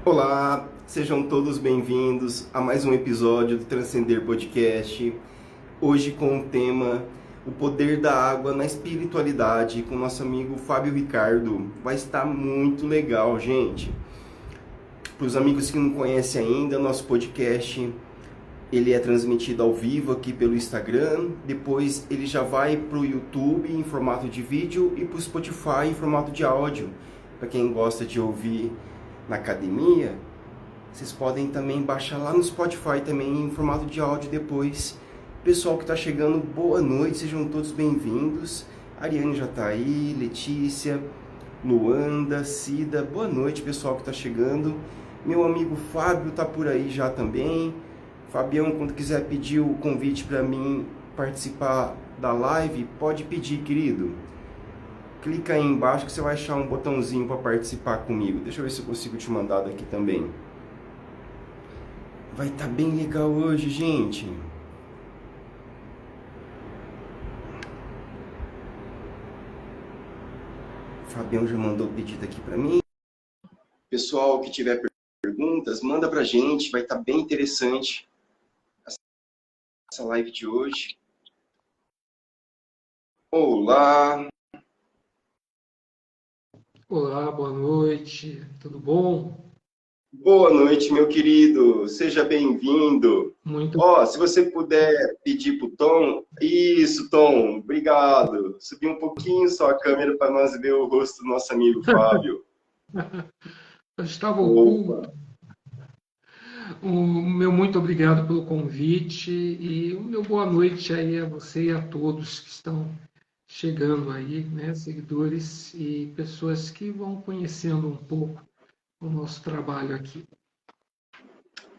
Olá, sejam todos bem-vindos a mais um episódio do Transcender Podcast. Hoje com o tema O Poder da Água na Espiritualidade com nosso amigo Fábio Ricardo. Vai estar muito legal, gente. Para os amigos que não conhecem ainda, nosso podcast ele é transmitido ao vivo aqui pelo Instagram, depois ele já vai para o YouTube em formato de vídeo e para o Spotify em formato de áudio. Para quem gosta de ouvir na academia, vocês podem também baixar lá no Spotify também em formato de áudio depois. Pessoal que está chegando, boa noite, sejam todos bem-vindos. Ariane já está aí, Letícia, Luanda, Cida, boa noite pessoal que está chegando. Meu amigo Fábio está por aí já também. Fabião, quando quiser pedir o convite para mim participar da live, pode pedir, querido. Clica aí embaixo que você vai achar um botãozinho para participar comigo. Deixa eu ver se eu consigo te mandar daqui também. Vai estar bem legal hoje, gente. O Fabião já mandou o pedido aqui para mim. Pessoal que tiver perguntas, manda pra gente, vai estar bem interessante essa live de hoje. Olá, Olá, boa noite, tudo bom? boa noite, meu querido, seja bem-vindo. Muito, Ó, se você puder pedir pro Tom, isso, Tom, obrigado. Subir um pouquinho só a câmera para nós ver o rosto do nosso amigo Fábio. eu estava Opa, oculto. O meu muito obrigado pelo convite e o meu boa noite aí a você e a todos que estão chegando aí, né, seguidores e pessoas que vão conhecendo um pouco o nosso trabalho aqui.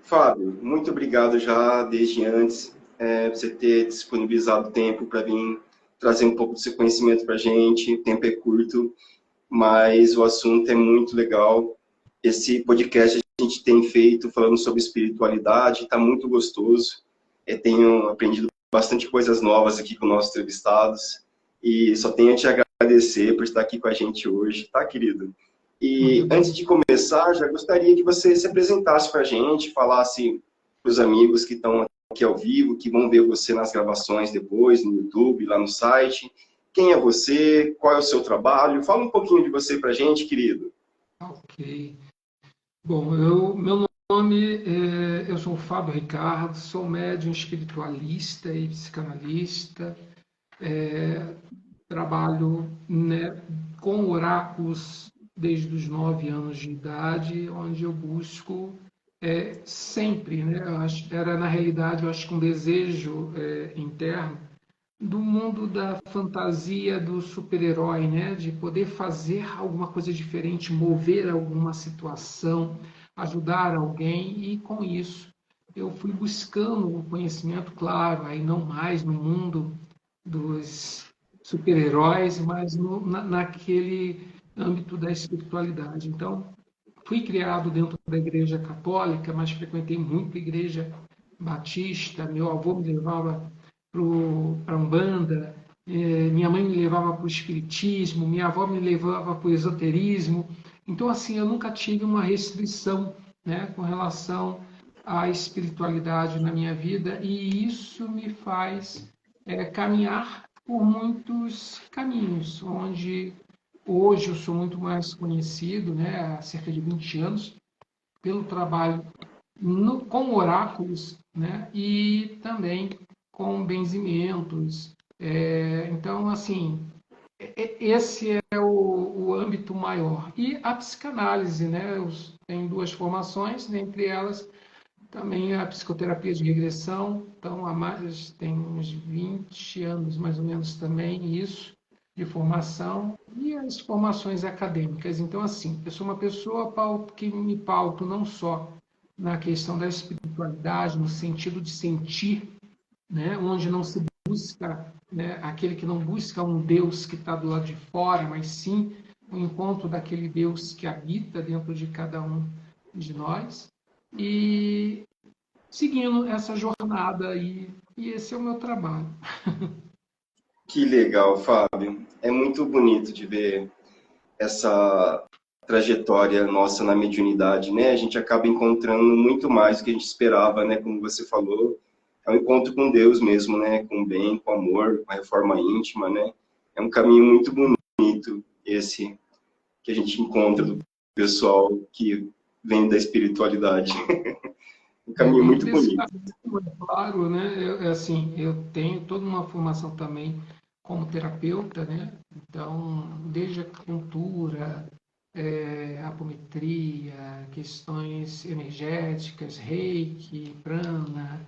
Fábio, muito obrigado já desde antes, por você ter disponibilizado tempo para vir trazer um pouco do seu conhecimento para a gente. O tempo é curto, mas o assunto é muito legal. Esse podcast a gente tem feito falando sobre espiritualidade, está muito gostoso. Tenho aprendido bastante coisas novas aqui com nossos entrevistados e só tenho a te agradecer por estar aqui com a gente hoje, tá, querido? Muito E antes bem. de começar, já gostaria que você se apresentasse para a gente, falasse para os amigos que estão aqui ao vivo, que vão ver você nas gravações depois, no YouTube, lá no site. Quem é você? Qual é o seu trabalho? Fala um pouquinho de você para a gente, querido. Ok. Bom, meu nome eu sou o Fábio Ricardo, sou médium espiritualista e psicanalista. Trabalho, né, com oráculos desde os 9 anos de idade, onde eu busco sempre, né, era na realidade, eu acho que um desejo interno do mundo da fantasia do super-herói, né, de poder fazer alguma coisa diferente, mover alguma situação, ajudar alguém, e com isso eu fui buscando o conhecimento, claro, aí não mais no mundo dos super-heróis, mas naquele âmbito da espiritualidade. Então, fui criado dentro da igreja católica, mas frequentei muito a igreja batista. Meu avô me levava para a Umbanda, minha mãe me levava para o espiritismo, minha avó me levava para o esoterismo. Então, assim, eu nunca tive uma restrição, né, com relação à espiritualidade na minha vida, e isso me faz caminhar por muitos caminhos, onde hoje eu sou muito mais conhecido, né, há cerca de 20 anos, pelo trabalho com oráculos, né, e também com benzimentos. Então, assim, esse é o âmbito maior. E a psicanálise, né, eu tenho duas formações, dentre elas também a psicoterapia de regressão, então há mais, tem uns 20 anos mais ou menos também isso, de formação, e as formações acadêmicas. Então, assim, eu sou uma pessoa que me pauto não só na questão da espiritualidade, no sentido de sentir, né, onde não se busca, né, aquele que não busca um Deus que está do lado de fora, mas sim o encontro daquele Deus que habita dentro de cada um de nós. E seguindo essa jornada aí, e esse é o meu trabalho. Que legal, Fábio. É muito bonito de ver essa trajetória nossa na mediunidade, né? A gente acaba encontrando muito mais do que a gente esperava, né? Como você falou, é um encontro com Deus mesmo, né? Com o bem, com o amor, com a reforma íntima, né? É um caminho muito bonito esse que a gente encontra do pessoal que vem da espiritualidade. Um caminho Dentro muito desse bonito. caminho, é claro, né? Assim, eu tenho toda uma formação também como terapeuta, né? Então, desde a acupuntura, apometria, questões energéticas, reiki, prana,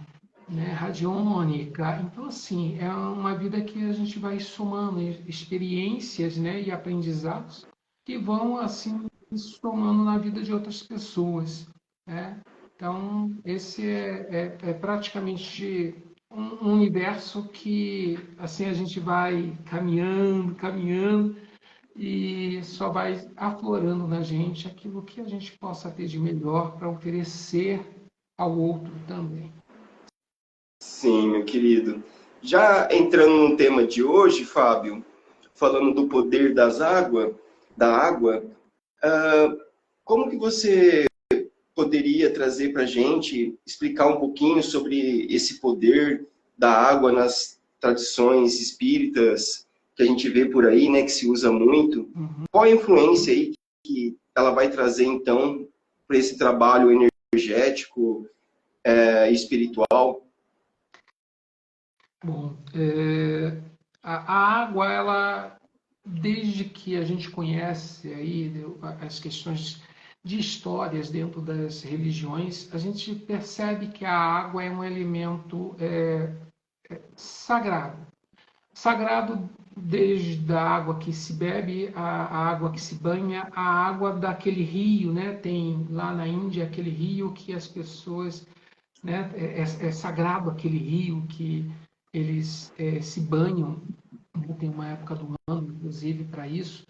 né? Radiônica. Então, assim, é uma vida que a gente vai somando experiências, né? E aprendizados que vão, assim, somando na vida de outras pessoas, né? Então, esse é praticamente um universo que assim a gente vai caminhando, caminhando e só vai aflorando na gente aquilo que a gente possa ter de melhor para oferecer ao outro também. Sim, meu querido. Já entrando no tema de hoje, Fábio, falando do poder da água, como que você poderia trazer para a gente, explicar um pouquinho sobre esse poder da água nas tradições espíritas que a gente vê por aí, né, que se usa muito? Uhum. Qual a influência aí que ela vai trazer, então, para esse trabalho energético e espiritual? Bom, a água, ela, desde que a gente conhece aí as questões de histórias dentro das religiões, a gente percebe que a água é um elemento sagrado. Sagrado desde a água que se bebe, a água que se banha, a água daquele rio, né? Tem lá na Índia aquele rio que as pessoas, né? É sagrado aquele rio que eles se banham, né? Tem uma época do ano, inclusive, para isso.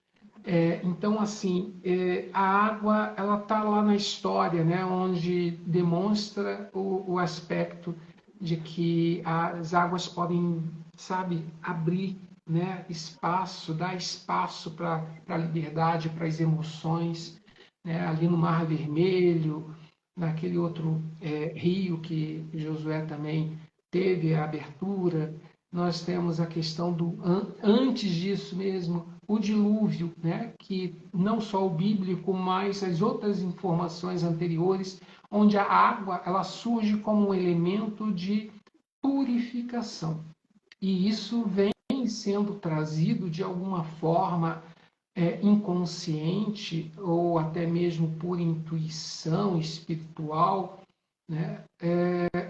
Então, assim, a água ela está lá na história, né? Onde demonstra o aspecto de que as águas podem, sabe, abrir, né? Espaço, dar espaço para a liberdade, para as emoções, né? Ali no Mar Vermelho, naquele outro rio que Josué também teve a abertura. Nós temos a questão do antes disso mesmo, o dilúvio, né? Que não só o bíblico, mas as outras informações anteriores, onde a água ela surge como um elemento de purificação. E isso vem sendo trazido de alguma forma inconsciente ou até mesmo por intuição espiritual, né?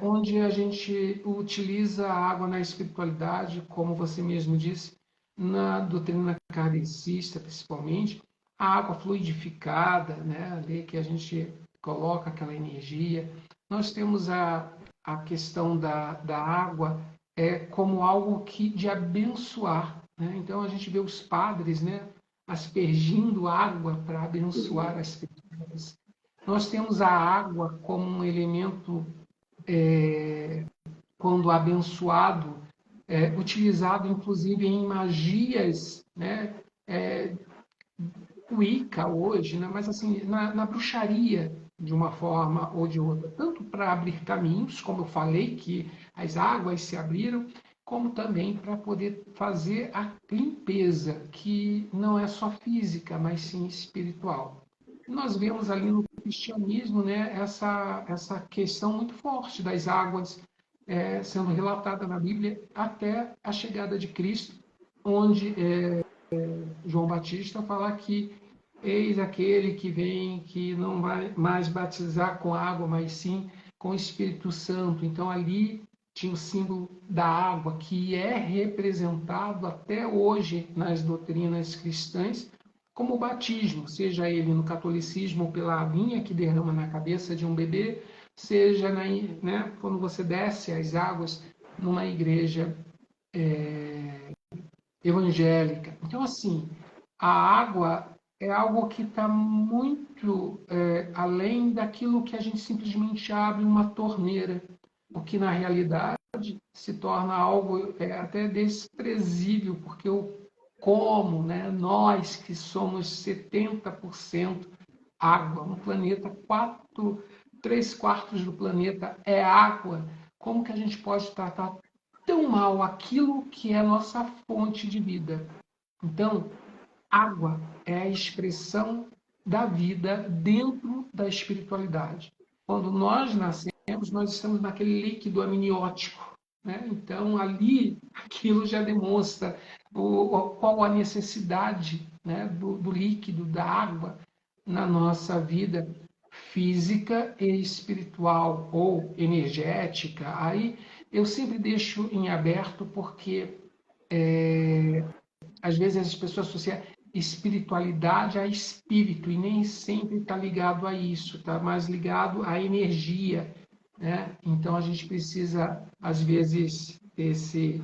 Onde a gente utiliza a água na espiritualidade, como você mesmo disse, na doutrina kardecista, principalmente, a água fluidificada, né? Ali que a gente coloca aquela energia. Nós temos a questão da água como algo que de abençoar, né? Então a gente vê os padres, né? Aspergindo água para abençoar as pessoas. Nós temos a água como um elemento, quando abençoado, utilizado inclusive em magias, né? Wicca hoje, né? Mas assim, na bruxaria, de uma forma ou de outra, tanto para abrir caminhos, como eu falei, que as águas se abriram, como também para poder fazer a limpeza, que não é só física, mas sim espiritual. Nós vemos ali no cristianismo, né, essa questão muito forte das águas sendo relatada na Bíblia até a chegada de Cristo, onde João Batista fala que eis aquele que vem, que não vai mais batizar com água, mas sim com o Espírito Santo. Então ali tinha o símbolo da água, que é representado até hoje nas doutrinas cristãs como o batismo, seja ele no catolicismo pela aguinha que derrama na cabeça de um bebê, seja né, quando você desce as águas numa igreja evangélica. Então, assim, a água é algo que está muito além daquilo que a gente simplesmente abre uma torneira, o que na realidade se torna algo até desprezível, porque como, né, nós que somos 70% água, um planeta, 3/4 do planeta é água, como que a gente pode tratar tão mal aquilo que é a nossa fonte de vida? Então, água é a expressão da vida dentro da espiritualidade. Quando nós nascemos, nós estamos naquele líquido amniótico, né? Então, ali, aquilo já demonstra qual a necessidade, né, do líquido, da água, na nossa vida física e espiritual ou energética. Aí eu sempre deixo em aberto porque às vezes as pessoas associam espiritualidade a espírito e nem sempre está ligado a isso, está mais ligado à energia, né? Então a gente precisa às vezes ter esse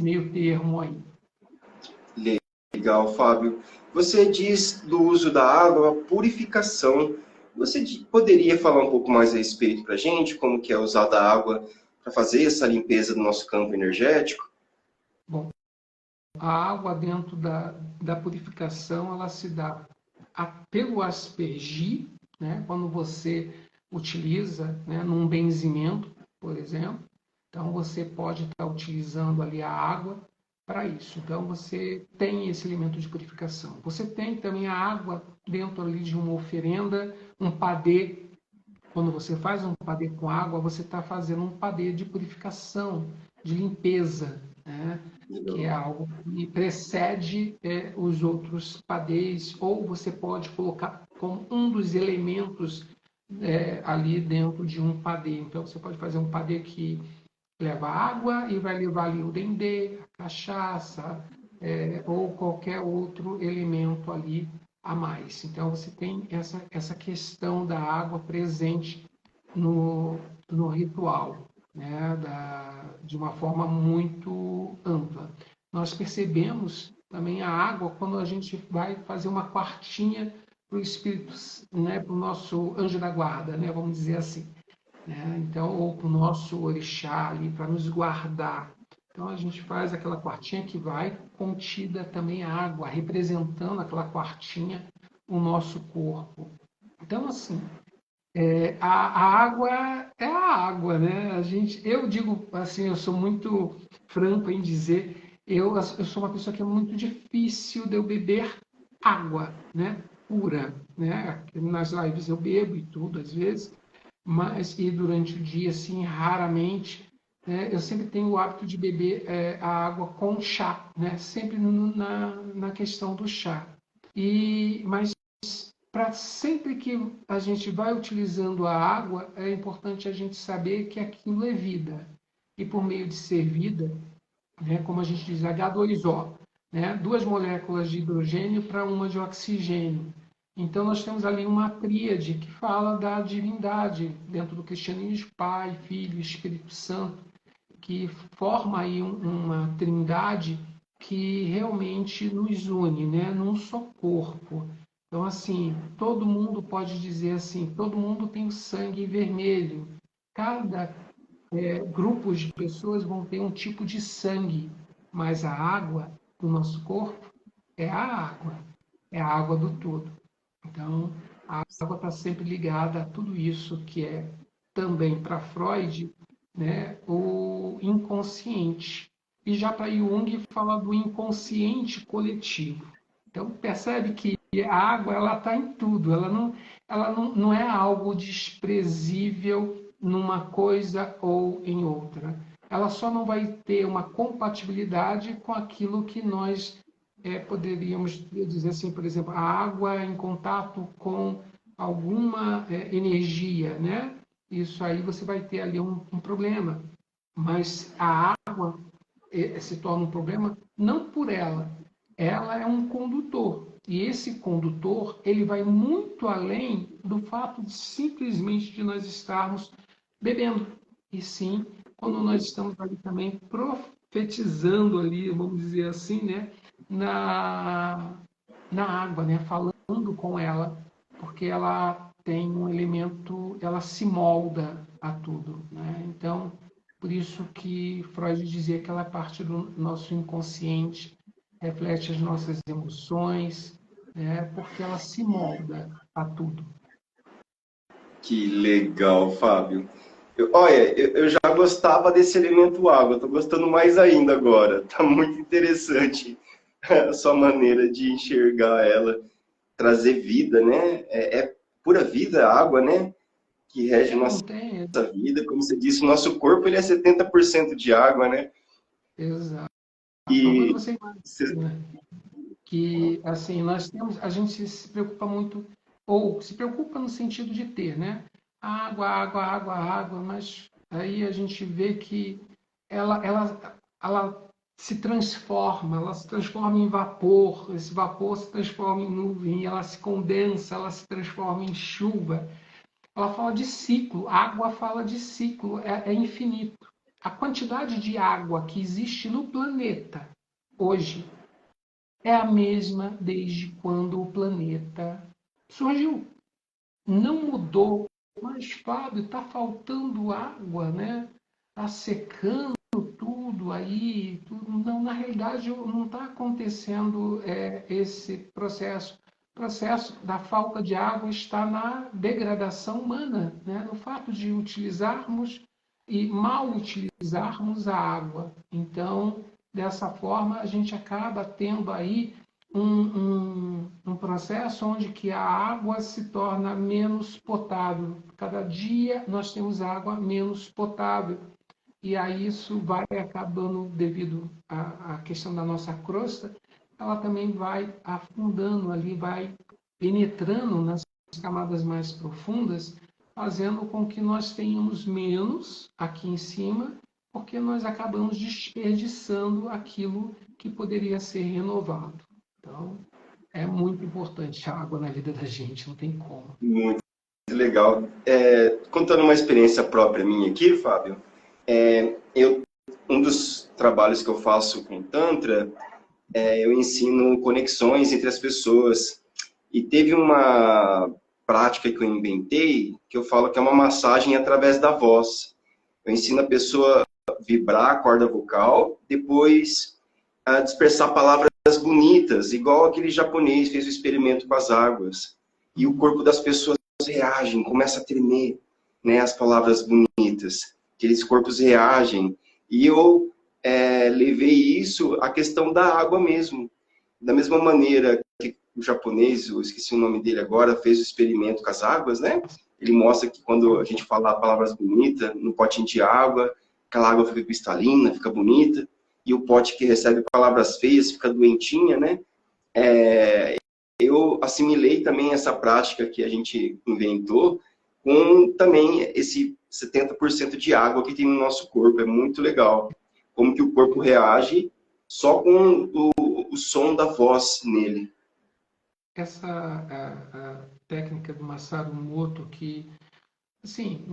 meio termo aí. Legal, Fábio. Você diz do uso da água, purificação. Você poderia falar um pouco mais a respeito para a gente, como que é usada a água para fazer essa limpeza do nosso campo energético? Bom, a água dentro da purificação, ela se dá pelo aspergir, né? Quando você utiliza, né, num benzimento, por exemplo. Então, você pode estar utilizando ali a água para isso. Então, você tem esse elemento de purificação. Você tem também a água dentro ali de uma oferenda, um padê. Quando você faz um padê com água, você está fazendo um padê de purificação, de limpeza, né? Que é algo que precede os outros padês, ou você pode colocar como um dos elementos ali dentro de um padê. Então, você pode fazer um padê que leva água e vai levar ali o dendê, a cachaça, ou qualquer outro elemento ali a mais. Então, você tem essa questão da água presente no ritual, né, de uma forma muito ampla. Nós percebemos também a água quando a gente vai fazer uma quartinha para o espírito, né, para o nosso anjo da guarda, né, vamos dizer assim, né? Então, ou para o nosso orixá ali, para nos guardar. Então, a gente faz aquela quartinha que vai contida também a água, representando aquela quartinha o nosso corpo. Então, assim, a água é a água, né? Eu digo assim, eu sou muito franco em dizer, eu sou uma pessoa que é muito difícil de eu beber água, né? Pura, né? Nas lives eu bebo e tudo, às vezes, mas e durante o dia, assim, raramente, né? Eu sempre tenho o hábito de beber a água com chá, né? Sempre na questão do chá. Mas para sempre que a gente vai utilizando a água, é importante a gente saber que aquilo é vida. E por meio de ser vida, né, como a gente diz, H2O, né, 2 moléculas de hidrogênio para uma de oxigênio. Então nós temos ali uma tríade que fala da divindade dentro do cristianismo, Pai, Filho e Espírito Santo, que forma aí uma trindade que realmente nos une, né, num só corpo. Então, assim, todo mundo pode dizer assim, todo mundo tem o sangue vermelho. Cada grupo de pessoas vão ter um tipo de sangue, mas a água do nosso corpo é a água do todo. Então, a água está sempre ligada a tudo isso que é também para Freud, né, o inconsciente. E já para Jung fala do inconsciente coletivo. Então, percebe que a água ela está em tudo, ela não é algo desprezível numa coisa ou em outra. Ela só não vai ter uma compatibilidade com aquilo que nós poderíamos dizer assim, por exemplo, a água em contato com alguma energia, né? Isso aí você vai ter ali um problema. Mas a água se torna um problema não por ela. Ela é um condutor. E esse condutor, ele vai muito além do fato de simplesmente de nós estarmos bebendo. E sim, quando nós estamos ali também profetizando ali, vamos dizer assim, né, na, na água, né, falando com ela, porque ela tem um elemento, ela se molda a tudo, né? Então, por isso que Freud dizia que ela é parte do nosso inconsciente reflete as nossas emoções, né? Porque ela se molda a tudo. Que legal, Fábio. Olha, eu já gostava desse elemento água, estou gostando mais ainda agora. Tá muito interessante a sua maneira de enxergar ela, trazer vida, né? É pura vida a água, né? Que rege Não nossa tem, vida. Como você disse, o nosso corpo ele é 70% de água, né? exato. Agora E você imagina que, assim, a gente se preocupa muito, ou se preocupa no sentido de ter, né? Água, água, água, água, mas aí a gente vê que ela ela se transforma em vapor, esse vapor se transforma em nuvem, ela se condensa, ela se transforma em chuva. Ela fala de ciclo, a água fala de ciclo, é infinito. A quantidade de água que existe no planeta hoje é a mesma desde quando o planeta surgiu. Não mudou, mas, Fábio, está faltando água, né? Está secando tudo aí. Tudo. Não, na realidade, não está acontecendo esse processo. O processo da falta de água está na degradação humana, né? No fato de utilizarmos e mal utilizarmos a água. Então, dessa forma, a gente acaba tendo aí um processo onde que a água se torna menos potável. Cada dia nós temos água menos potável. E aí isso vai acabando, devido à questão da nossa crosta, ela também vai afundando ali, vai penetrando nas camadas mais profundas, fazendo com que nós tenhamos menos aqui em cima, porque nós acabamos desperdiçando aquilo que poderia ser renovado. Então, é muito importante a água na vida da gente, não tem como. muito legal. Contando uma experiência própria minha aqui, Fábio, um dos trabalhos que eu faço com Tantra, eu ensino conexões entre as pessoas. E teve uma prática que eu inventei, que eu falo que é uma massagem através da voz. Eu ensino a pessoa a vibrar a corda vocal, depois a dispersar palavras bonitas, igual aquele japonês fez o experimento com as águas. E o corpo das pessoas reagem, começa a tremer, né, as palavras bonitas. Aqueles corpos reagem. E eu levei isso à questão da água mesmo. Da mesma maneira que o japonês, eu esqueci o nome dele agora, fez o experimento com as águas, né? Ele mostra que quando a gente fala palavras bonitas no potinho de água, aquela água fica cristalina, fica bonita, e o pote que recebe palavras feias fica doentinha, né? Eu assimilei também essa prática que a gente inventou com também esse 70% de água que tem no nosso corpo. É muito legal. Como que o corpo reage só com o som da voz nele. Essa a técnica do Masaru Emoto, que, assim,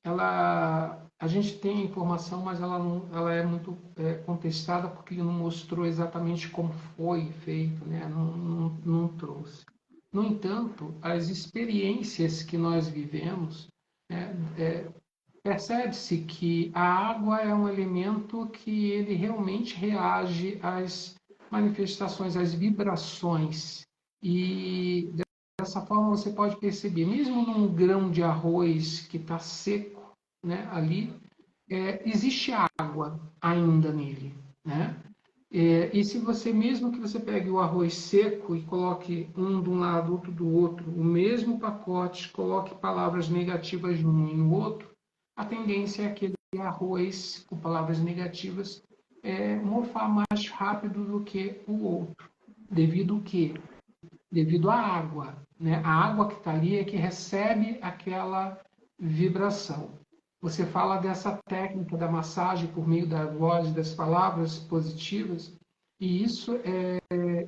a gente tem informação, mas ela é muito contestada porque ele não mostrou exatamente como foi feito, né? Não trouxe. No entanto, as experiências que nós vivemos, né, percebe-se que a água é um elemento que ele realmente reage às manifestações, às vibrações. E dessa forma você pode perceber, mesmo num grão de arroz que está seco, né, ali, existe água ainda nele, né? E se você, mesmo que você pegue o arroz seco e coloque um de um lado, outro do outro, o mesmo pacote, coloque palavras negativas num e no outro, a tendência é aquele arroz com palavras negativas mofar mais rápido do que o outro. Devido ao quê? Devido à água, né? A água que está ali é que recebe aquela vibração. Você fala dessa técnica da massagem por meio da voz, das palavras positivas, e isso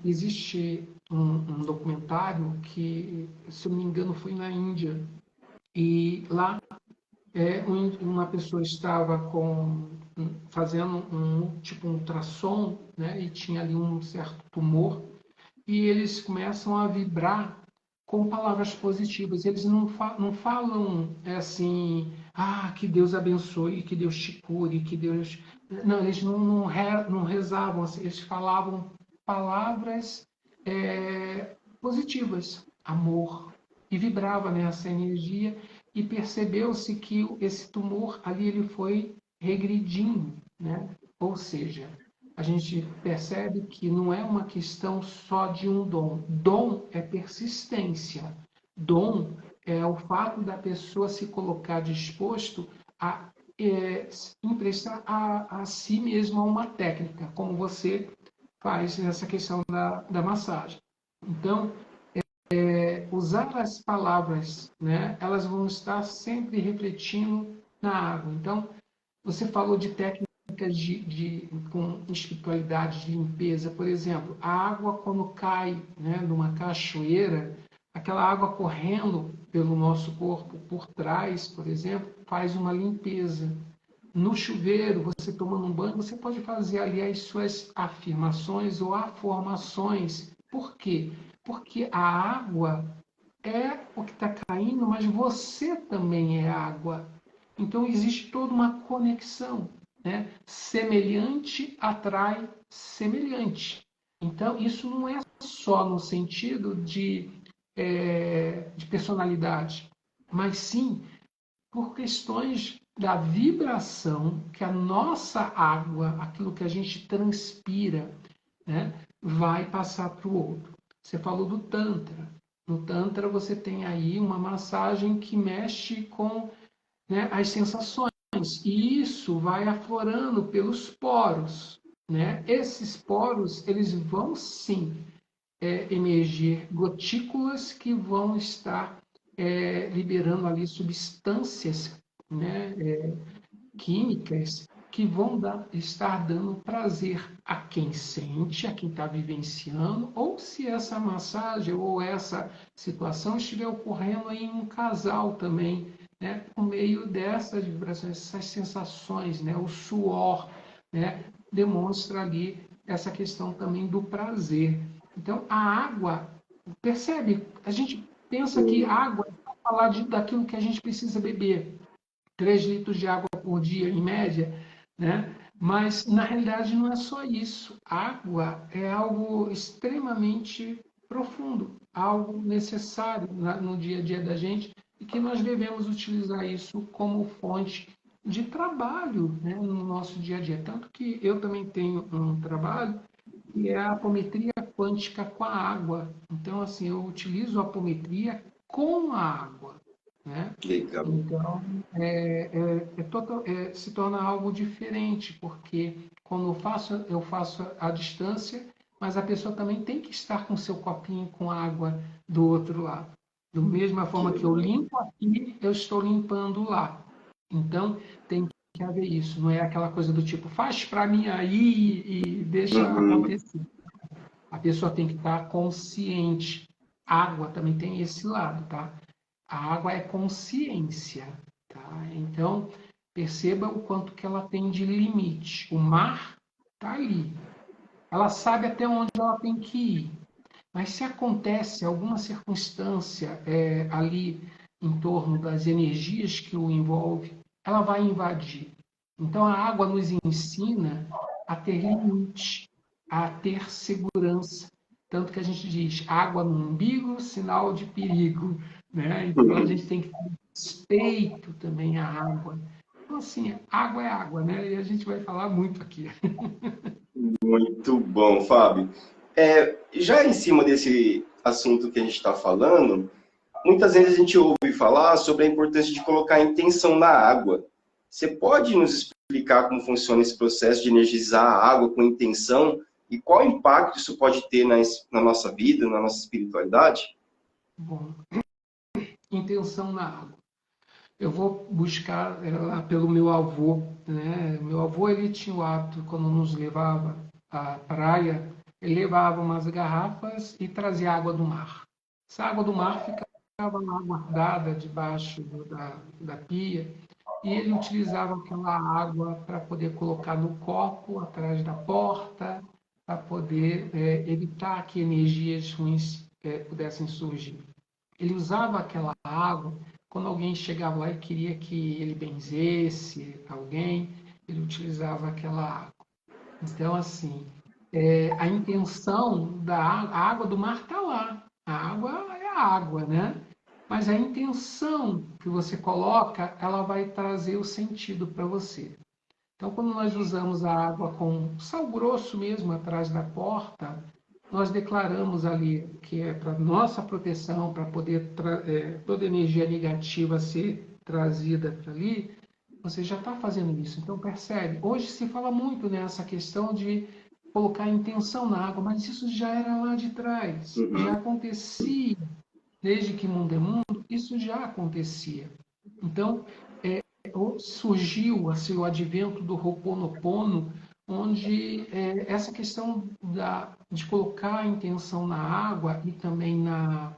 existe um documentário que, se eu não me engano, foi na Índia, e lá uma pessoa estava fazendo tipo um ultrassom, né, e tinha ali um certo tumor, e eles começam a vibrar com palavras positivas. Eles não falam assim, que Deus abençoe, que Deus te cure, que Deus... Não, eles não rezavam, assim, eles falavam palavras positivas, amor, e vibrava nessa energia, e percebeu-se que esse tumor ali ele foi regredindo, né? Ou seja, a gente percebe que não é uma questão só de um dom. Dom é persistência. Dom é o fato da pessoa se colocar disposto a emprestar a si mesma uma técnica, como você faz nessa questão da massagem. Então, usar as palavras, né, elas vão estar sempre refletindo na água. Então, você falou de técnicas com espiritualidade de limpeza, por exemplo, a água quando cai, né, numa cachoeira, aquela água correndo pelo nosso corpo por trás, por exemplo, faz uma limpeza. No chuveiro, você tomando um banho, você pode fazer ali as suas afirmações ou afirmações. Por quê? Porque a água é o que está caindo, mas você também é água. Então existe toda uma conexão, né? Semelhante atrai semelhante. Então isso não é só no sentido de personalidade, mas sim por questões da vibração que a nossa água, aquilo que a gente transpira, né, vai passar para o outro. Você falou do Tantra. No Tantra você tem aí uma massagem que mexe com, né, as sensações. E isso vai aflorando pelos poros. Né? Esses poros, eles vão sim emergir gotículas que vão estar liberando ali substâncias, né, químicas que vão estar dando prazer a quem sente, a quem está vivenciando, ou se essa massagem ou essa situação estiver ocorrendo em um casal também, né, por meio dessas vibrações, essas sensações, né, o suor, né, demonstra ali essa questão também do prazer. Então, a água, percebe? A gente pensa que água é para falar daquilo que a gente precisa beber. 3 litros de água por dia, em média, né? Mas, na realidade, não é só isso. Água é algo extremamente profundo, algo necessário no dia a dia da gente e que nós devemos utilizar isso como fonte de trabalho, né, no nosso dia a dia. Tanto que eu também tenho um trabalho que é a apometria quântica com a água. Então, assim, eu utilizo a apometria com a água, né? Legal. Então, se torna algo diferente, porque quando eu faço à distância, mas a pessoa também tem que estar com seu copinho com água do outro lado. Da mesma Que forma que eu legal. limpo aqui, eu estou limpando lá. Então, tem que haver isso. Não é aquela coisa do tipo, faz para mim aí e deixa Uhum. acontecer. A pessoa tem que estar consciente. Água também tem esse lado, tá? A água é consciência, tá? Então, perceba o quanto que ela tem de limite. O mar está ali. Ela sabe até onde ela tem que ir. Mas se acontece alguma circunstância ali em torno das energias que o envolve, ela vai invadir. Então, a água nos ensina a ter limite, a ter segurança. Tanto que a gente diz água no umbigo, sinal de perigo. Né? Então, a gente tem que ter respeito também à água. Então, assim, água é água, né? E a gente vai falar muito aqui. Muito bom, Fábio. Já em cima desse assunto que a gente está falando, muitas vezes a gente ouve falar sobre a importância de colocar intenção na água. Você pode nos explicar como funciona esse processo de energizar a água com intenção e qual impacto isso pode ter na nossa vida, na nossa espiritualidade? Bom, intenção na água. Eu vou buscar lá pelo meu avô, né? Meu avô ele tinha o hábito quando nos levava à praia, ele levava umas garrafas e trazia água do mar. Essa água do mar ficava lá guardada debaixo da pia e ele utilizava aquela água para poder colocar no copo atrás da porta para poder evitar que energias ruins pudessem surgir. ele usava aquela água quando alguém chegava lá e queria que ele benzesse alguém, ele utilizava aquela água. Então, assim, a intenção a água do mar está lá. A água é a água, né? Mas a intenção que você coloca, ela vai trazer o sentido para você. Então, quando nós usamos a água com sal grosso mesmo atrás da porta, nós declaramos ali que é para nossa proteção, para poder toda energia negativa ser trazida para ali, você já está fazendo isso. Então, percebe? Hoje se fala muito nessa questão de colocar intenção na água, mas isso já era lá de trás, já acontecia. Desde que mundo é mundo, isso já acontecia. Então, surgiu assim, o advento do Ho'oponopono, onde essa questão de colocar a intenção na água e também na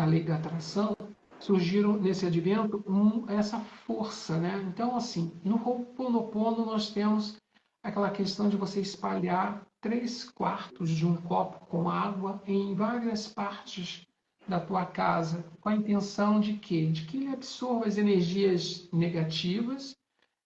lei da atração, surgiram nesse advento essa força, né? Então, assim, no Ho'oponopono nós temos aquela questão de você espalhar 3/4 de um copo com água em várias partes da tua casa, com a intenção de quê? De que ele absorva as energias negativas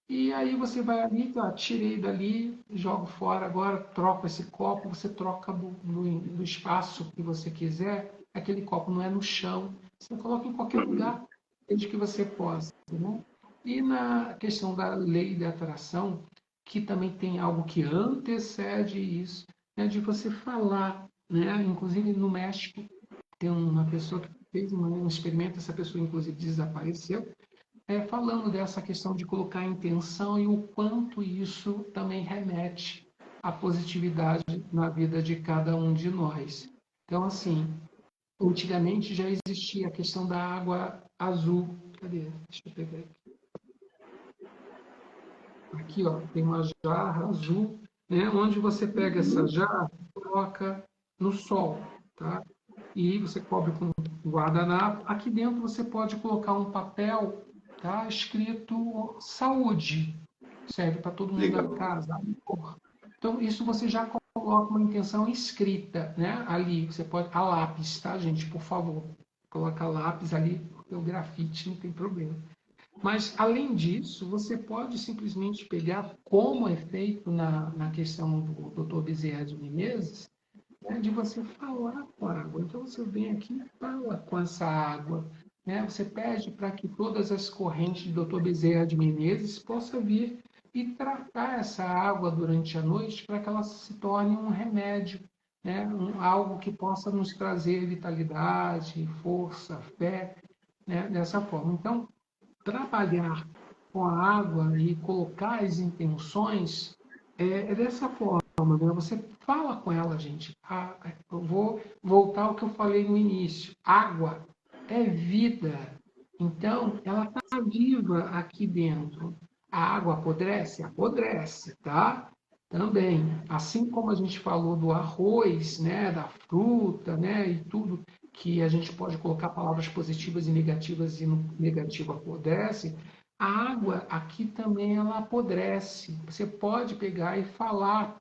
e aí você vai ali, tá, tirei dali, jogo fora, agora troco esse copo, você troca do espaço que você quiser, aquele copo não é no chão, você coloca em qualquer lugar, desde que você possa, né? E na questão da lei da atração, que também tem algo que antecede isso, né, de você falar, né? Inclusive no México, tem uma pessoa que fez um experimento, essa pessoa inclusive desapareceu, falando dessa questão de colocar a intenção e o quanto isso também remete à positividade na vida de cada um de nós. Então, assim, antigamente já existia a questão da água azul. Cadê? Deixa eu pegar aqui. Aqui, ó, tem uma jarra azul, né, onde você pega essa jarra e coloca no sol, tá? E você cobre com guardanapo. Aqui dentro você pode colocar um papel, tá, escrito saúde. Serve para todo mundo da Legal. casa. Então, isso você já coloca uma intenção escrita, né? Ali, você pode... A lápis, tá, gente? Por favor. Coloca lápis ali, porque o grafite não tem problema. Mas, além disso, você pode simplesmente pegar, como é feito na questão do Dr. Bezerra de Menezes, né, de você falar com a água. Então, você vem aqui e fala com essa água. Né? Você pede para que todas as correntes de Dr. Bezerra de Menezes possam vir e tratar essa água durante a noite para que ela se torne um remédio, né? Algo que possa nos trazer vitalidade, força, fé, né? Dessa forma. Então, trabalhar com a água e colocar as intenções é dessa forma, né? Você fala com ela, gente. Eu vou voltar ao que eu falei no início. Água é vida. Então, ela está viva aqui dentro. A água apodrece? Apodrece, tá? Também. Assim como a gente falou do arroz, né, da fruta, né, e tudo que a gente pode colocar palavras positivas e negativas e no negativo apodrece, a água aqui também ela apodrece. Você pode pegar e falar,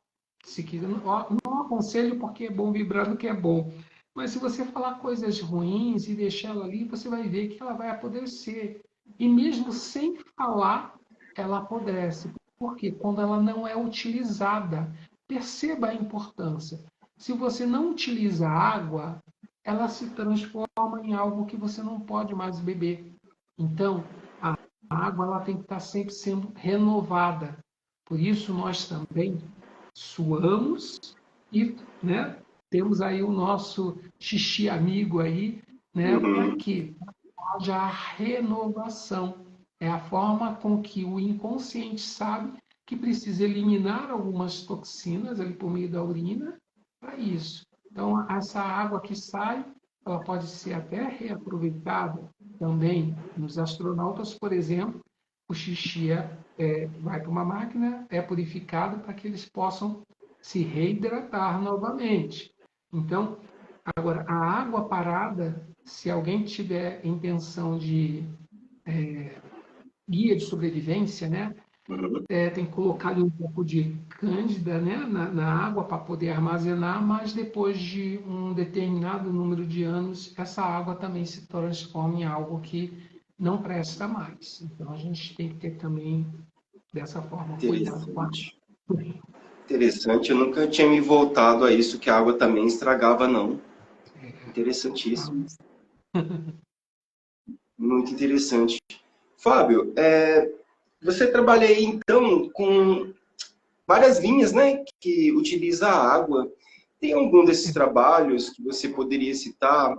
se quiser. Não aconselho porque é bom vibrar no que é bom. Mas se você falar coisas ruins e deixar ela ali, você vai ver que ela vai apodrecer. E mesmo sem falar, ela apodrece. Por quê? Quando ela não é utilizada. Perceba a importância. Se você não utiliza a água, ela se transforma em algo que você não pode mais beber. Então, a água ela tem que estar sempre sendo renovada. Por isso, nós também suamos e, né, temos aí o nosso xixi amigo aí, né, para que haja a renovação. É a forma com que o inconsciente sabe que precisa eliminar algumas toxinas ali por meio da urina para isso. Então, essa água que sai, ela pode ser até reaproveitada também nos astronautas, por exemplo. O xixi vai para uma máquina, é purificado para que eles possam se reidratar novamente. Então, agora, a água parada, se alguém tiver intenção de guia de sobrevivência, né? Uhum. tem que colocar ali um pouco de cândida, né, na água para poder armazenar, mas depois de um determinado número de anos, essa água também se transforma em algo que não presta mais. Então a gente tem que ter também, dessa forma, cuidado com a água. Interessante. Interessante, eu nunca tinha me voltado a isso, que a água também estragava, não. Interessantíssimo. Muito interessante. Fábio, você trabalha aí, então, com várias linhas, né, que utiliza a água. Tem algum desses trabalhos que você poderia citar,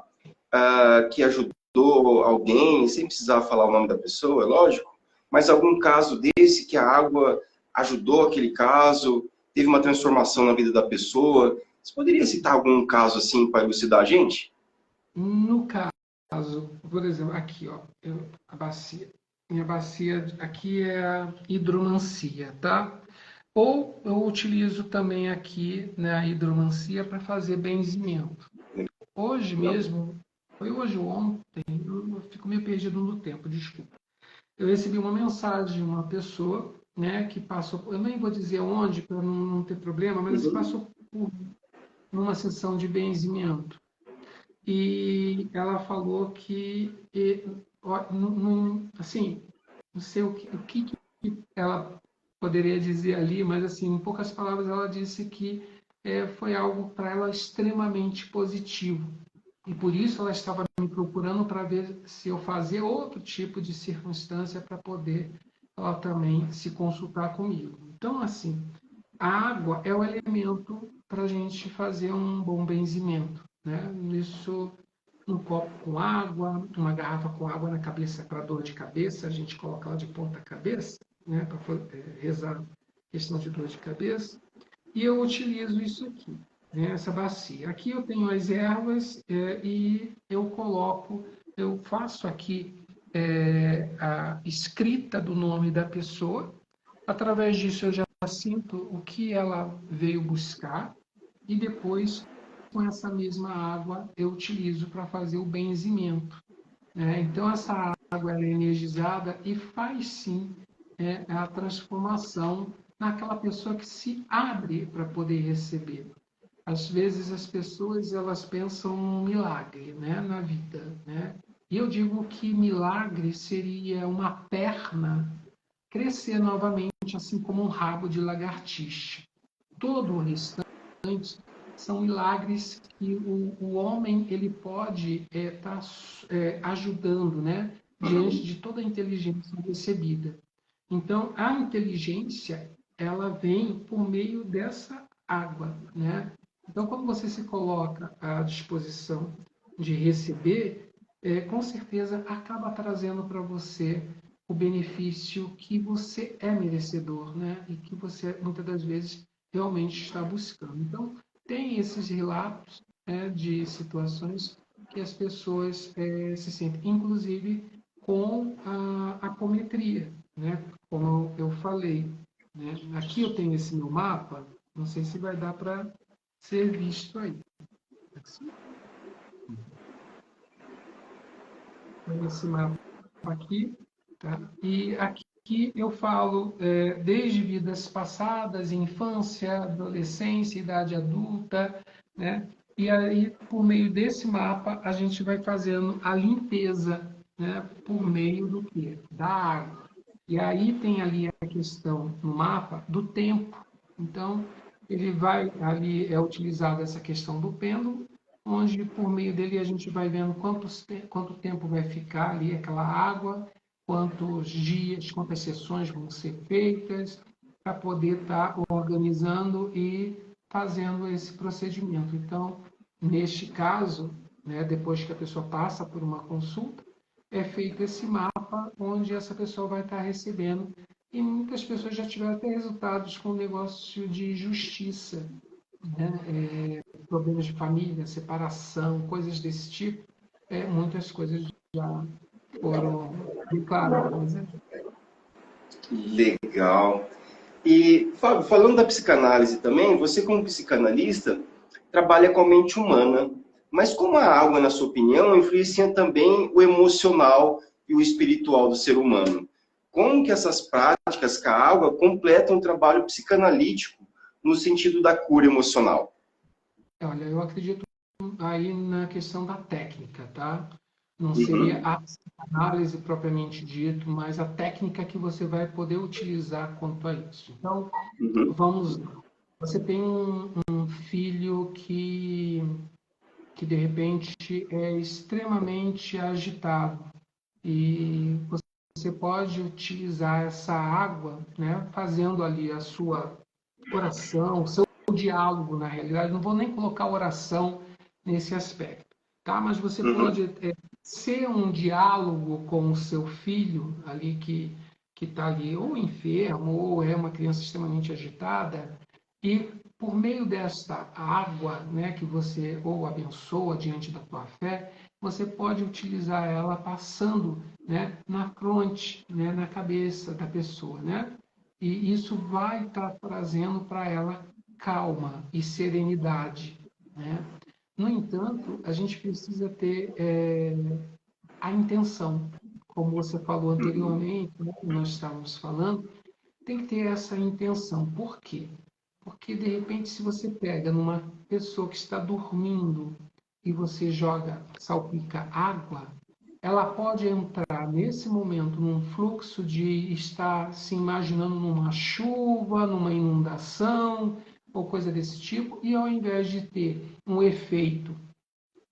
que ajudou alguém, sem precisar falar o nome da pessoa, é lógico, mas algum caso desse que a água ajudou aquele caso, teve uma transformação na vida da pessoa? Você poderia citar algum caso assim para elucidar a gente? No caso, por exemplo, aqui, ó, a bacia. Minha bacia aqui é a hidromancia, tá? Ou eu utilizo também aqui, né, a hidromancia para fazer benzimento. Hoje mesmo, foi hoje ou ontem, eu fico meio perdido no tempo, desculpa. Eu recebi uma mensagem de uma pessoa, né, que passou, eu nem vou dizer onde, para não ter problema, mas Uhum. passou por uma sessão de benzimento. E ela falou que, assim, não sei o que ela poderia dizer ali, mas assim, em poucas palavras, ela disse que foi algo para ela extremamente positivo. E por isso ela estava me procurando para ver se eu fazia outro tipo de circunstância para poder ela também se consultar comigo. Então, assim, a água é o elemento para a gente fazer um bom benzimento, né? Isso, um copo com água, uma garrafa com água na cabeça para dor de cabeça, a gente coloca ela de ponta cabeça, né? Para rezar questão de dor de cabeça. E eu utilizo isso aqui, né? Essa bacia. Aqui eu tenho as ervas e eu faço aqui a escrita do nome da pessoa. Através disso eu já sinto o que ela veio buscar e depois, com essa mesma água, eu utilizo para fazer o benzimento, né? Então, essa água ela é energizada e faz sim a transformação naquela pessoa que se abre para poder receber. Às vezes as pessoas elas pensam um milagre, né, na vida, né? E eu digo que milagre seria uma perna crescer novamente, assim como um rabo de lagartixa. Todo o restante são milagres que o homem ele pode estar ajudando, né, diante Uhum. de toda a inteligência recebida. Então, a inteligência ela vem por meio dessa água, né? Então, quando você se coloca à disposição de receber, com certeza acaba trazendo para você o benefício que você é merecedor, né? E que você muitas das vezes realmente está buscando. Então, tem esses relatos, né, de situações que as pessoas se sentem, inclusive com a apometria, né? Como eu falei, né? Aqui eu tenho esse meu mapa, não sei se vai dar para ser visto aí. Esse mapa aqui, tá? E aqui eu falo desde vidas passadas, infância, adolescência, idade adulta, né? E aí, por meio desse mapa, a gente vai fazendo a limpeza, né? Por meio do quê? Da água. E aí tem ali a questão no mapa do tempo. Então, ele vai ali é utilizada essa questão do pêndulo, onde por meio dele a gente vai vendo quanto tempo vai ficar ali aquela água, quantos dias, quantas sessões vão ser feitas, para poder estar organizando e fazendo esse procedimento. Então, neste caso, né, depois que a pessoa passa por uma consulta, é feito esse mapa onde essa pessoa vai estar recebendo. E muitas pessoas já tiveram até resultados com o negócio de justiça, né? Problemas de família, separação, coisas desse tipo. Muitas coisas já foram declaradas. Né? Legal. E, Fábio, falando da psicanálise também, você como psicanalista trabalha com a mente humana, mas como a água, na sua opinião, influencia também o emocional e o espiritual do ser humano? Como que essas práticas práticas com a água completam um trabalho psicanalítico no sentido da cura emocional? Olha, eu acredito aí na questão da técnica, tá? Não seria Uhum, a análise propriamente dito, mas a técnica que você vai poder utilizar quanto a isso. Então, uhum, vamos lá. Você tem um filho que de repente é extremamente agitado e você pode utilizar essa água, né, fazendo ali a sua oração, o seu diálogo, na realidade. Não vou nem colocar oração nesse aspecto, tá? Mas você uhum, pode ser um diálogo com o seu filho ali que está ali ou enfermo ou é uma criança extremamente agitada e por meio desta água, né, que você ou abençoa diante da tua fé, você pode utilizar ela passando, né, na fronte, né, na cabeça da pessoa, né? E isso vai estar trazendo para ela calma e serenidade, né? No entanto, a gente precisa ter a intenção, como você falou uhum. anteriormente, né, que nós estávamos falando, tem que ter essa intenção. Por quê? Porque, de repente, se você pega numa pessoa que está dormindo e você joga, salpica água, ela pode entrar nesse momento num fluxo de estar se imaginando numa chuva, numa inundação ou coisa desse tipo, e ao invés de ter um efeito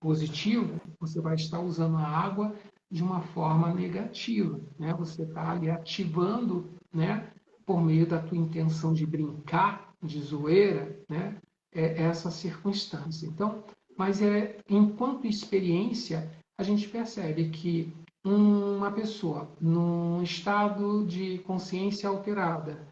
positivo, você vai estar usando a água de uma forma negativa, né? Você está ali ativando, né, por meio da tua intenção de brincar, de zoeira, né, essa circunstância. Então, mas enquanto experiência, a gente percebe que uma pessoa num estado de consciência alterada,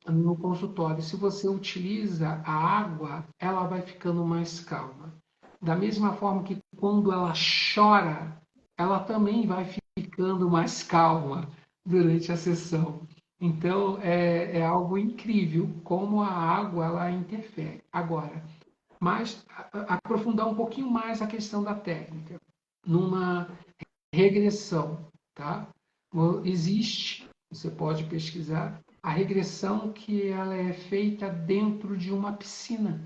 no consultório, se você utiliza a água, ela vai ficando mais calma. Da mesma forma que quando ela chora, ela também vai ficando mais calma durante a sessão. Então, é algo incrível como a água ela interfere. Agora, mas aprofundar um pouquinho mais a questão da técnica. Numa regressão, tá? Existe, você pode pesquisar, a regressão que ela é feita dentro de uma piscina.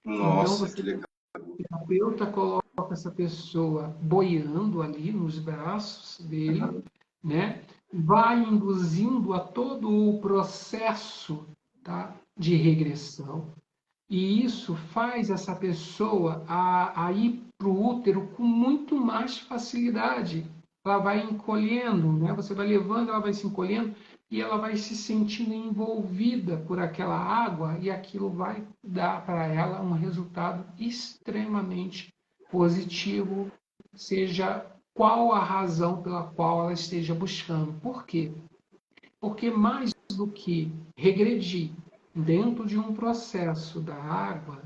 Então, Nossa, você que legal. terapeuta coloca essa pessoa boiando ali nos braços dele, né? Vai induzindo a todo o processo, tá? De regressão. E isso faz essa pessoa a ir para o útero com muito mais facilidade. Ela vai encolhendo, né? Você vai levando, ela vai se encolhendo e ela vai se sentindo envolvida por aquela água e aquilo vai dar para ela um resultado extremamente positivo, seja qual a razão pela qual ela esteja buscando. Por quê? Porque mais do que regredir dentro de um processo da água,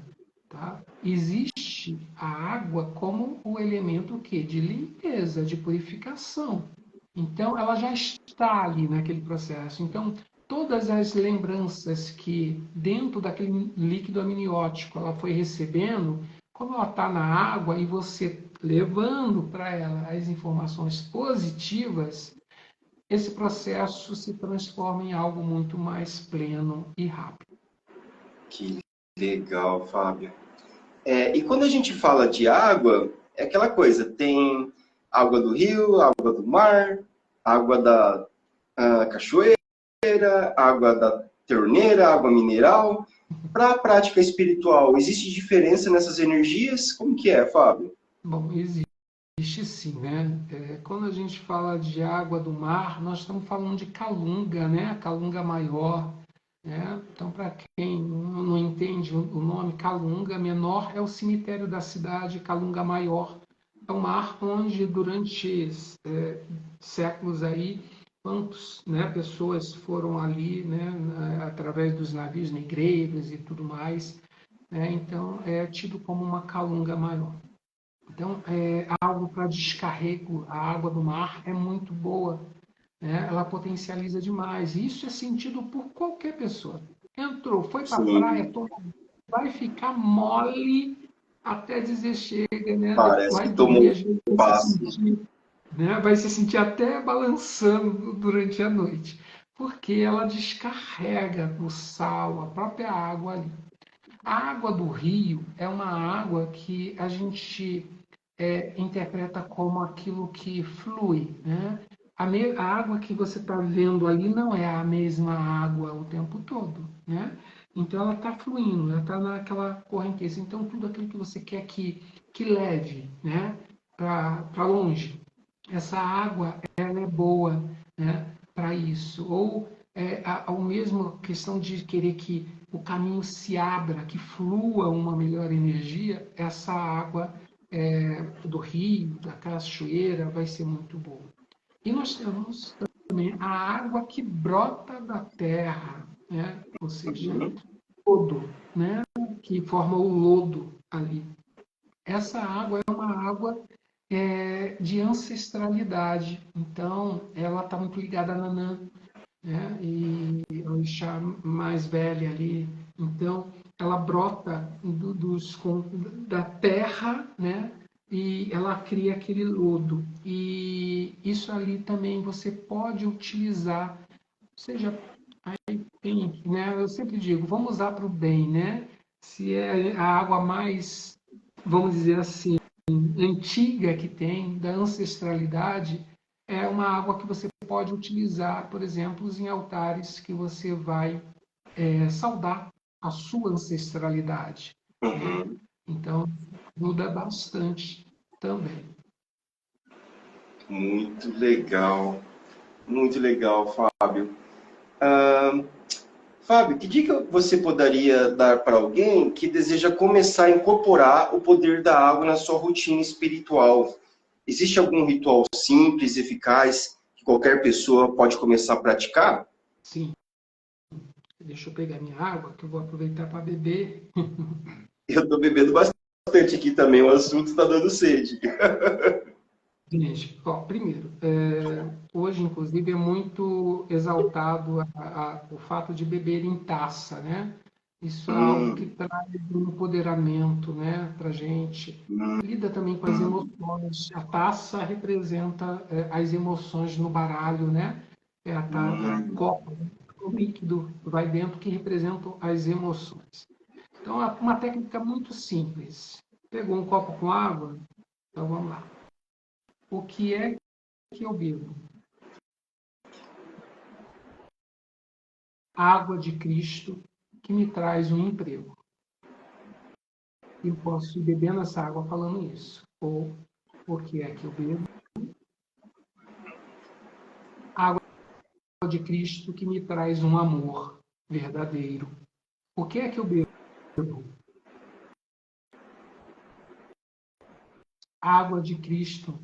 tá? Existe a água como o elemento que de limpeza, de purificação. Então, ela já está ali naquele processo. Então, todas as lembranças que dentro daquele líquido amniótico ela foi recebendo, como ela está na água e você levando para ela as informações positivas, esse processo se transforma em algo muito mais pleno e rápido. Que legal, Fábio. E quando a gente fala de água, é aquela coisa, tem água do rio, água do mar, água da cachoeira, água da torneira, água mineral. Para a prática espiritual, existe diferença nessas energias? Como que é, Fábio? Bom, existe sim, né? Quando a gente fala de água do mar, nós estamos falando de calunga, né? A calunga maior, né? Então, para quem não entende o nome calunga menor, é o cemitério da cidade, calunga maior é um mar onde durante séculos aí quantas, né, pessoas foram ali, né, através dos navios negreiros e tudo mais, né? Então é tido como uma calunga maior. Então é algo para descarrego. A água do mar é muito boa, né? Ela potencializa demais. E isso é sentido por qualquer pessoa. Entrou, foi para a praia, Sim, vai ficar mole até dizer chega, né? parece Vai que tomou dormir, às vezes um vai se passo. sentir, né? Vai se sentir até balançando durante a noite. porque ela descarrega o sal, a própria água ali. A água do rio é uma água que a gente interpreta como aquilo que flui, né? A água que você está vendo ali não é a mesma água o tempo todo, né? Então ela está fluindo, ela está naquela correnteza. Então tudo aquilo que você quer que leve, né, para longe, essa água ela é boa, né, para isso. Ou a mesma questão de querer que o caminho se abra, que flua uma melhor energia, essa água do rio, da cachoeira, vai ser muito boa. E nós temos também a água que brota da terra, né? Ou seja, Uhum. lodo, né? Que forma o lodo ali. Essa água é uma água de ancestralidade, então ela está muito ligada a Nanã, né? E a orixá mais velha ali. Então, ela brota da terra, né? E ela cria aquele lodo. E isso ali também você pode utilizar, seja bem, né? Eu sempre digo, vamos usar para o bem, né? Se é a água mais, vamos dizer assim, antiga que tem, da ancestralidade, é uma água que você pode utilizar, por exemplo, em altares que você vai saudar a sua ancestralidade, né? Uhum. Então, muda bastante também. Muito legal, Fábio. Ah, Fábio, que dica você poderia dar para alguém que deseja começar a incorporar o poder da água na sua rotina espiritual? Existe algum ritual simples, eficaz, que qualquer pessoa pode começar a praticar? Sim, deixa eu pegar minha água, que eu vou aproveitar para beber. Eu estou bebendo bastante aqui também, o assunto está dando sede. Gente, ó, primeiro, hoje, inclusive, é muito exaltado o fato de beber em taça, né? Isso é algo que Hum, traz um empoderamento, né, para gente. hum, Lida também com as hum, emoções. A taça representa as emoções no baralho, né? A hum. copa, né? O líquido vai dentro que representam as emoções. Então, é uma técnica muito simples. Pegou um copo com água? Então, vamos lá. O que é que eu bebo? Água de Cristo que me traz um emprego. Eu posso ir bebendo essa água falando isso. Ou o que é que eu bebo? Água de Cristo que me traz um amor verdadeiro. O que é que eu bebo? Água de Cristo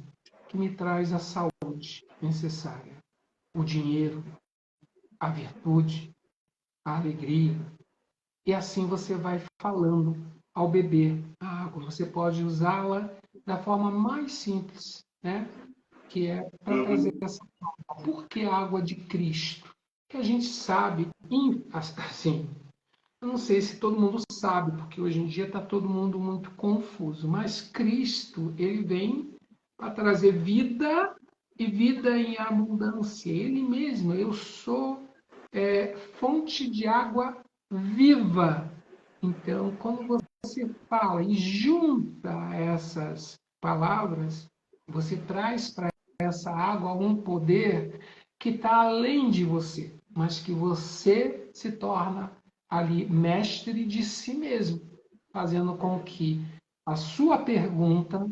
que me traz a saúde necessária, o dinheiro, a virtude, a alegria. E assim você vai falando ao beber a água. Você pode usá-la da forma mais simples, né? Que é para trazer Uhum. essa água. Por que a água de Cristo? Que a gente sabe, assim, eu não sei se todo mundo sabe, porque hoje em dia está todo mundo muito confuso, mas Cristo, ele vem para trazer vida e vida em abundância. Ele mesmo, eu sou fonte de água viva. Então, quando você fala e junta essas palavras, você traz para essa água um poder que está além de você, mas que você se torna ali mestre de si mesmo, fazendo com que a sua pergunta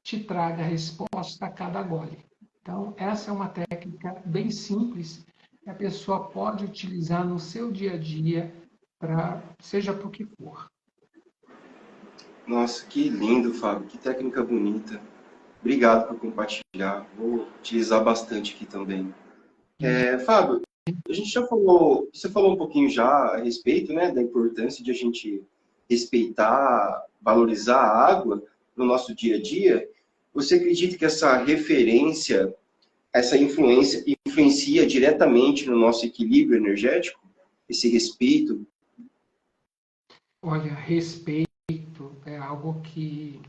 te traga a resposta a cada gole. Então, essa é uma técnica bem simples que a pessoa pode utilizar no seu dia a dia, seja para o que for. Nossa, que lindo, Fábio. Que técnica bonita. Obrigado por compartilhar. Vou utilizar bastante aqui também. Fábio, a gente já falou, você falou um pouquinho já a respeito, né, da importância de a gente respeitar, valorizar a água no nosso dia a dia. Você acredita que essa referência, essa influência, influencia diretamente no nosso equilíbrio energético? Esse respeito? Olha, respeito é algo que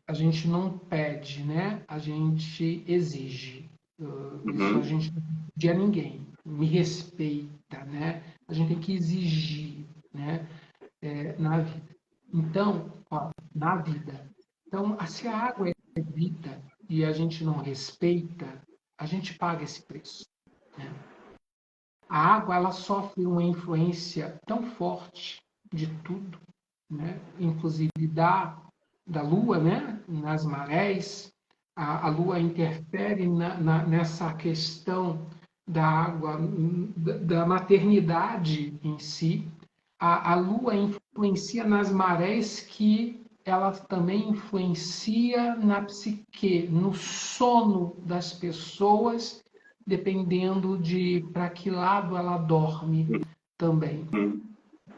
a gente não pede, né? A gente exige. Isso a gente não pede a ninguém. Me respeita, né? A gente tem que exigir, né? Na vida. Então, ó, na vida. Então, se a água é vida e a gente não respeita, a gente paga esse preço, né? A água ela sofre uma influência tão forte de tudo, né? Inclusive da lua, né? Nas marés, a lua interfere nessa questão da água, da maternidade em si. A lua influencia nas marés que ela também influencia na psique, no sono das pessoas, dependendo de para que lado ela dorme também.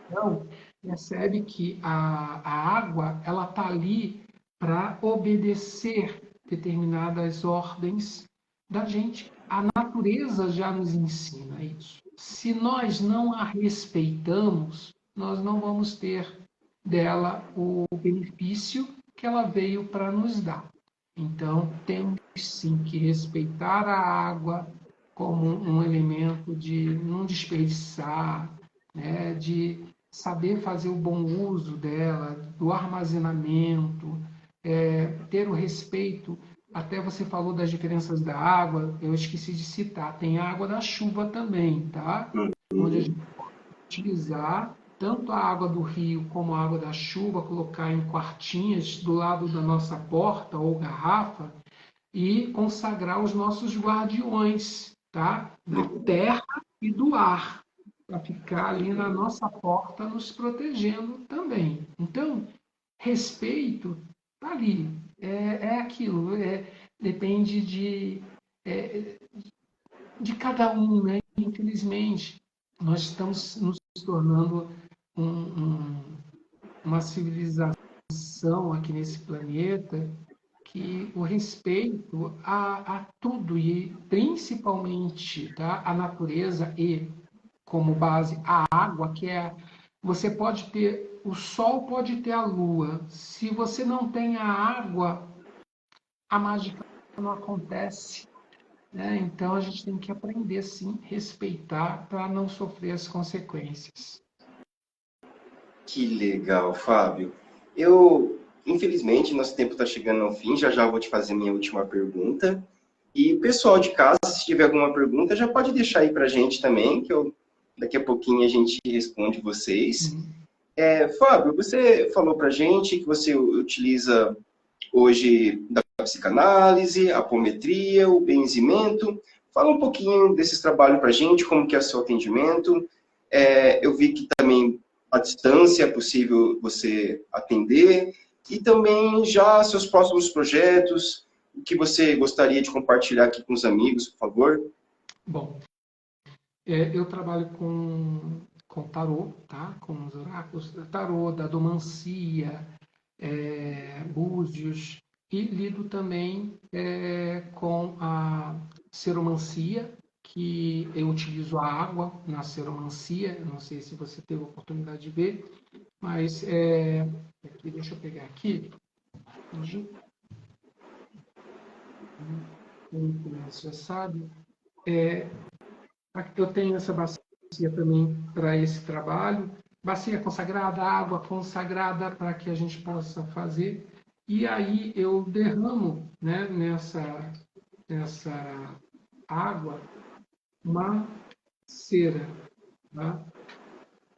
Então, percebe que a água ela está ali para obedecer determinadas ordens da gente. A natureza já nos ensina isso. Se nós não a respeitamos, nós não vamos ter dela o benefício que ela veio para nos dar. Então, temos sim que respeitar a água como um elemento de não desperdiçar, né, de saber fazer o bom uso dela, do armazenamento, ter o respeito. Até você falou das diferenças da água, eu esqueci de citar, tem a água da chuva também, tá? Onde a gente pode utilizar tanto a água do rio como a água da chuva, colocar em quartinhas do lado da nossa porta ou garrafa e consagrar os nossos guardiões, tá? Da terra e do ar, para ficar ali na nossa porta nos protegendo também. Então, respeito tá ali, é aquilo, depende é, de cada um, né? Infelizmente, nós estamos nos tornando uma civilização aqui nesse planeta que o respeito a tudo e principalmente, tá, a natureza e como base a água, que é você pode ter o sol, pode ter a lua. Se você não tem a água, a mágica não acontece, né? Então a gente tem que aprender sim, respeitar para não sofrer as consequências. Que legal, Fábio. Infelizmente, nosso tempo está chegando ao fim. Já já vou te fazer minha última pergunta. E o pessoal de casa, se tiver alguma pergunta, já pode deixar aí para a gente também, daqui a pouquinho a gente responde vocês. Fábio, você falou para a gente que você utiliza hoje da psicanálise, a apometria, o benzimento. Fala um pouquinho desses trabalhos para a gente, como que é o seu atendimento. Eu vi que também à distância é possível você atender, e também já seus próximos projetos, o que você gostaria de compartilhar aqui com os amigos, por favor? Bom, eu trabalho com tarô, tá? Com os oráculos da tarô, da domancia, búzios, e lido também com a seromancia, que eu utilizo a água na seromancia, não sei se você teve a oportunidade de ver, mas aqui, deixa eu pegar aqui, quem conhece já sabe, eu tenho essa bacia também para esse trabalho, bacia consagrada, água consagrada para que a gente possa fazer. E aí eu derramo, né, nessa água uma cera, tá?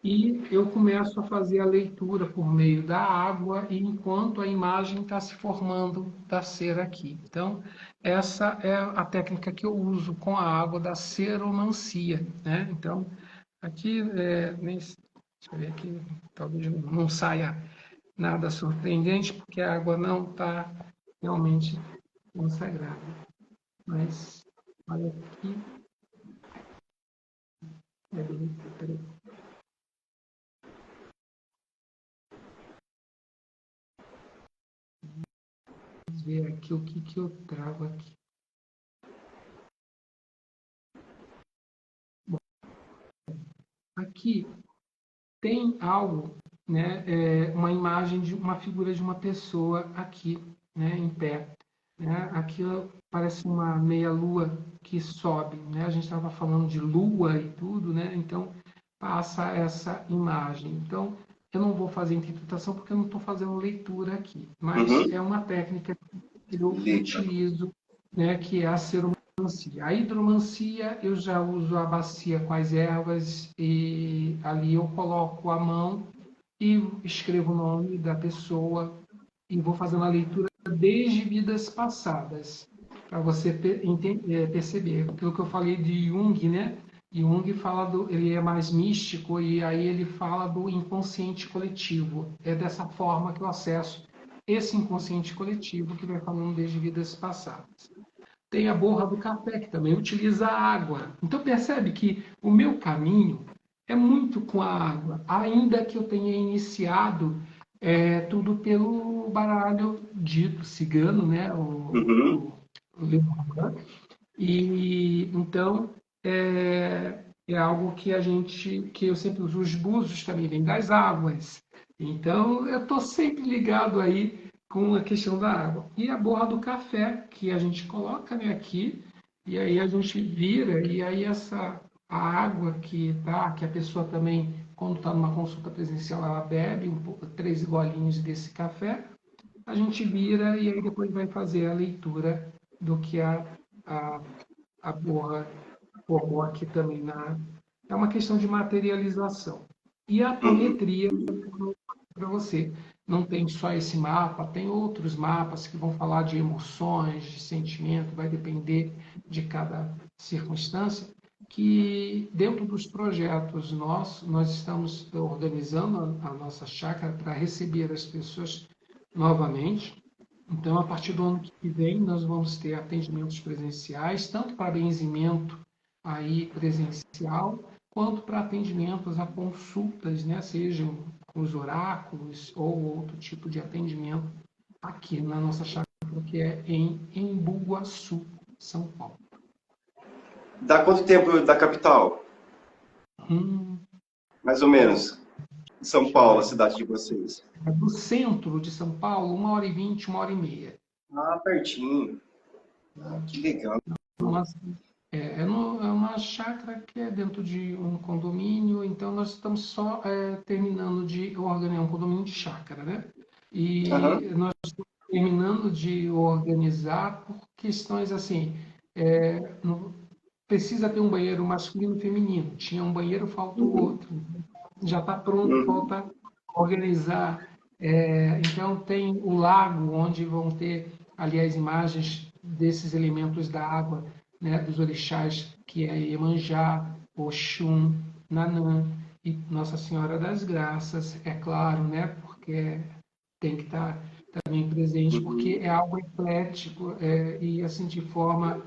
E eu começo a fazer a leitura por meio da água e enquanto a imagem está se formando da cera aqui. Então, essa é a técnica que eu uso com a água da seromancia, né? Então, aqui, deixa eu ver aqui, talvez não saia nada surpreendente, porque a água não está realmente consagrada. Mas, olha aqui, é bem interessante. Vamos ver aqui o que eu trago aqui. Bom, aqui tem algo, né, uma imagem de uma figura de uma pessoa aqui, né, em pé. Né? Aqui parece uma meia-lua que sobe, né? A gente estava falando de lua e tudo, né? Então, passa essa imagem. Então, eu não vou fazer interpretação porque eu não estou fazendo leitura aqui, mas Uhum. é uma técnica que eu Legal. utilizo, né? Que é a seromancia. A hidromancia, eu já uso a bacia com as ervas e ali eu coloco a mão e escrevo o nome da pessoa e vou fazendo a leitura desde vidas passadas, para você perceber. Aquilo que eu falei de Jung, né? Jung fala ele é mais místico e aí ele fala do inconsciente coletivo. É dessa forma que eu acesso esse inconsciente coletivo que vai falando desde vidas passadas. Tem a borra do café, que também utiliza água. Então percebe que o meu caminho é muito com a água, ainda que eu tenha iniciado tudo pelo baralho dito cigano, né? Uhum. O Lenormand. E então é algo que que eu sempre uso. Os búzios também vêm das águas. Então eu estou sempre ligado aí com a questão da água. E a borra do café, que a gente coloca, né, aqui, e aí a gente vira, e aí a água que a pessoa também, quando está numa consulta presencial, ela bebe 3 golinhos desse café, a gente vira e aí depois vai fazer a leitura do que a, a borra formou aqui também é uma questão de materialização. E a Uhum. apometria, para você, não tem só esse mapa, tem outros mapas que vão falar de emoções, de sentimento, vai depender de cada circunstância, que dentro dos projetos nossos, nós estamos organizando a nossa chácara para receber as pessoas novamente. Então, a partir do ano que vem, nós vamos ter atendimentos presenciais, tanto para benzimento aí presencial, quanto para atendimentos a consultas, né, sejam com os oráculos ou outro tipo de atendimento aqui na nossa chácara, que é em Embu-Guaçu, São Paulo. Dá quanto tempo da capital? Hum, Mais ou menos. São deixa eu Paulo, a ver. cidade de vocês. Do centro de São Paulo, 1h20, 1h30. Ah, pertinho. Que legal. Então, assim, é uma chácara que é dentro de um condomínio, então nós estamos só terminando de organizar um condomínio de chácara, né? Aham. E nós estamos terminando de organizar por questões assim, precisa ter um banheiro masculino e feminino. Tinha um banheiro, falta o Uhum. outro. Já está pronto, Uhum. falta organizar. Então tem o lago onde vão ter ali as imagens desses elementos da água, né, dos orixás, que é Iemanjá, Oxum, Nanã e Nossa Senhora das Graças, é claro, né, porque tem que estar também presente, porque Uhum. é algo eclético e assim de forma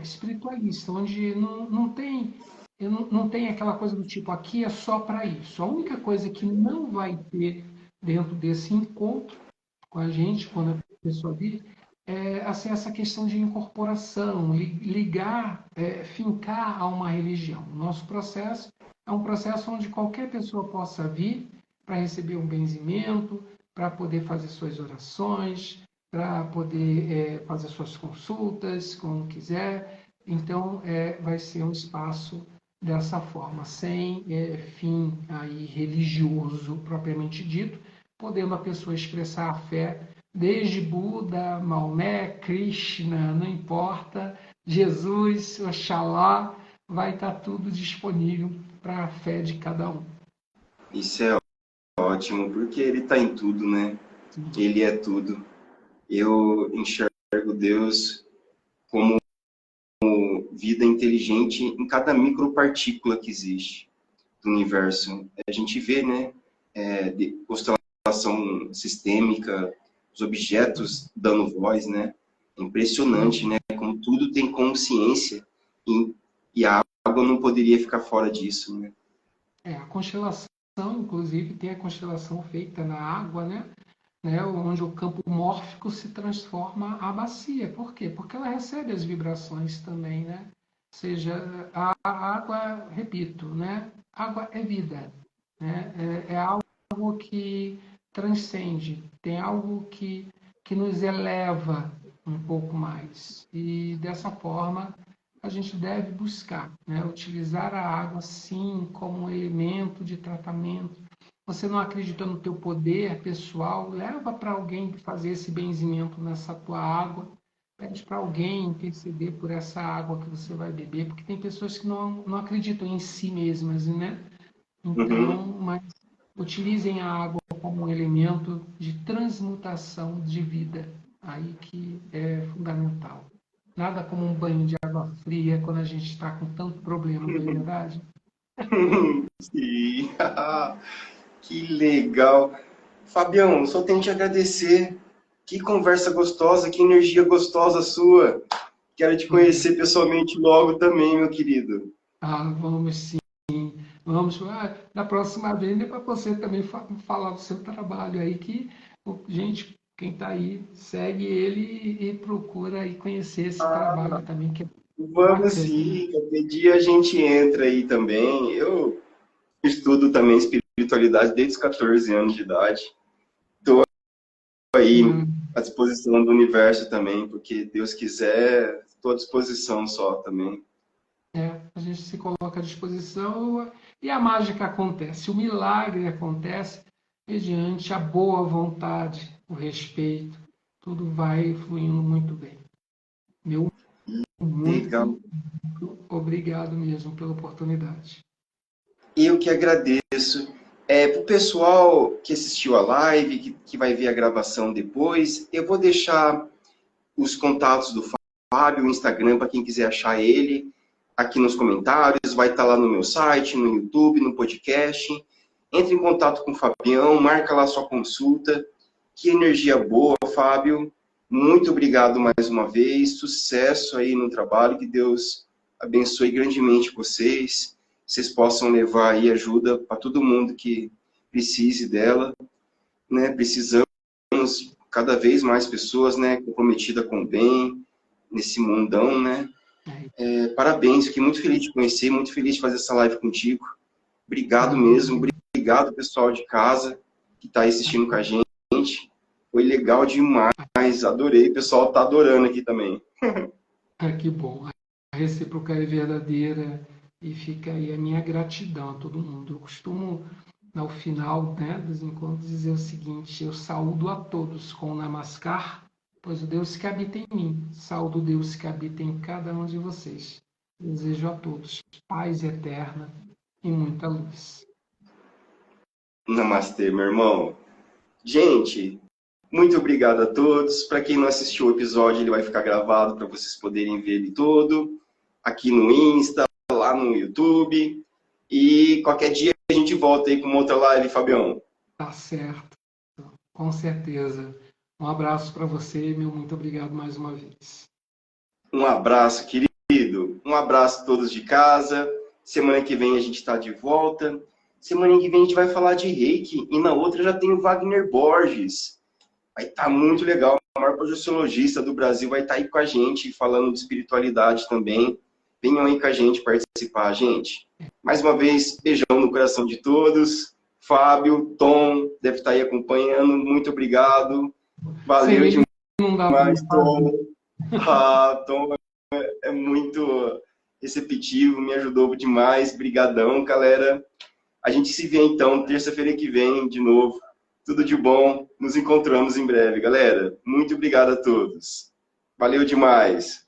espiritualista, onde não tem aquela coisa do tipo, aqui é só para isso. A única coisa que não vai ter dentro desse encontro com a gente, quando a pessoa vir, é assim, essa questão de incorporação, ligar, fincar a uma religião. O nosso processo é um processo onde qualquer pessoa possa vir para receber um benzimento, para poder fazer suas orações, para poder fazer suas consultas, como quiser. Então, vai ser um espaço dessa forma, sem fim aí religioso propriamente dito, podendo a pessoa expressar a fé desde Buda, Maomé, Krishna, não importa, Jesus, Oxalá, vai estar tudo disponível para a fé de cada um. Isso é ótimo, porque ele está em tudo, né? Ele é tudo. Eu enxergo Deus como vida inteligente em cada micropartícula que existe do universo. A gente vê, né, de constelação sistêmica, os objetos dando voz, né? É impressionante, né? Como tudo tem consciência e a água não poderia ficar fora disso, né? A constelação, inclusive, tem a constelação feita na água, né, onde o campo mórfico se transforma a bacia. Por quê? Porque ela recebe as vibrações também, né? Ou seja, a água, repito, né? Água é vida, né? É algo que transcende, tem algo que nos eleva, um pouco mais. E dessa forma, a gente deve buscar, né, utilizar a água, sim, como um elemento de tratamento. Você não acredita no teu poder pessoal, leva para alguém fazer esse benzimento nessa tua água, pede para alguém interceder por essa água que você vai beber, porque tem pessoas que não acreditam em si mesmas, né? Uhum. Então, mas utilizem a água como um elemento de transmutação de vida, aí que é fundamental. Nada como um banho de água fria quando a gente está com tanto problema, não é verdade? Sim. Que legal. Fabião, só tenho que te agradecer. Que conversa gostosa, que energia gostosa sua. Quero te conhecer pessoalmente logo também, meu querido. Vamos sim, vamos. Da próxima vez é para você também falar do seu trabalho aí, que, gente, quem está aí, segue ele e procura aí conhecer esse trabalho também, que é Vamos bacana. sim, qualquer dia a gente entra aí também. Eu estudo também espiritualidade desde os 14 anos de idade. Estou aí Hum, à disposição do universo também, porque Deus quiser, estou à disposição só também. a gente se coloca à disposição e a mágica acontece, o milagre acontece mediante a boa vontade, o respeito, tudo vai fluindo muito bem. Meu Legal. muito obrigado mesmo pela oportunidade. Eu que agradeço. Para o pessoal que assistiu a live, que vai ver a gravação depois, eu vou deixar os contatos do Fábio, o Instagram, para quem quiser achar ele, aqui nos comentários. Vai estar lá no meu site, no YouTube, no podcast. Entre em contato com o Fabião, marca lá sua consulta. Que energia boa, Fábio. Muito obrigado mais uma vez. Sucesso aí no trabalho. Que Deus abençoe grandemente vocês. Vocês possam levar aí ajuda para todo mundo que precise dela, né? Precisamos cada vez mais pessoas, né, comprometidas com o bem nesse mundão, né? Parabéns, fiquei muito feliz de conhecer, muito feliz de fazer essa live contigo. Obrigado mesmo, obrigado pessoal de casa que está aí assistindo com a gente. Foi legal demais, adorei. O pessoal está adorando aqui também. Que bom. A recíproca é verdadeira e fica aí a minha gratidão a todo mundo. Eu costumo, ao final, né, dos encontros, dizer o seguinte: eu saúdo a todos com o Namaskar, pois o Deus que habita em mim, saúdo o Deus que habita em cada um de vocês. Desejo a todos paz eterna e muita luz. Namastê, meu irmão. Gente, muito obrigado a todos. Para quem não assistiu o episódio, ele vai ficar gravado para vocês poderem ver ele todo. Aqui no Insta, lá no YouTube. E qualquer dia a gente volta aí com uma outra live, Fabião. Tá certo, com certeza. Um abraço para você, meu muito obrigado mais uma vez. Um abraço, querido. Um abraço a todos de casa. Semana que vem a gente está de volta. Semana que vem a gente vai falar de reiki. E na outra já tem o Wagner Borges. Vai estar muito legal. O maior projeciologista do Brasil vai estar aí com a gente, falando de espiritualidade também. Venham aí com a gente participar, gente. Mais uma vez, beijão no coração de todos. Fábio, Tom, deve estar aí acompanhando. Muito obrigado. Valeu Sem ele não dá para demais, Tom. Tom é muito receptivo, me ajudou demais. Brigadão, galera. A gente se vê então terça-feira que vem de novo. Tudo de bom. Nos encontramos em breve, galera. Muito obrigado a todos. Valeu demais.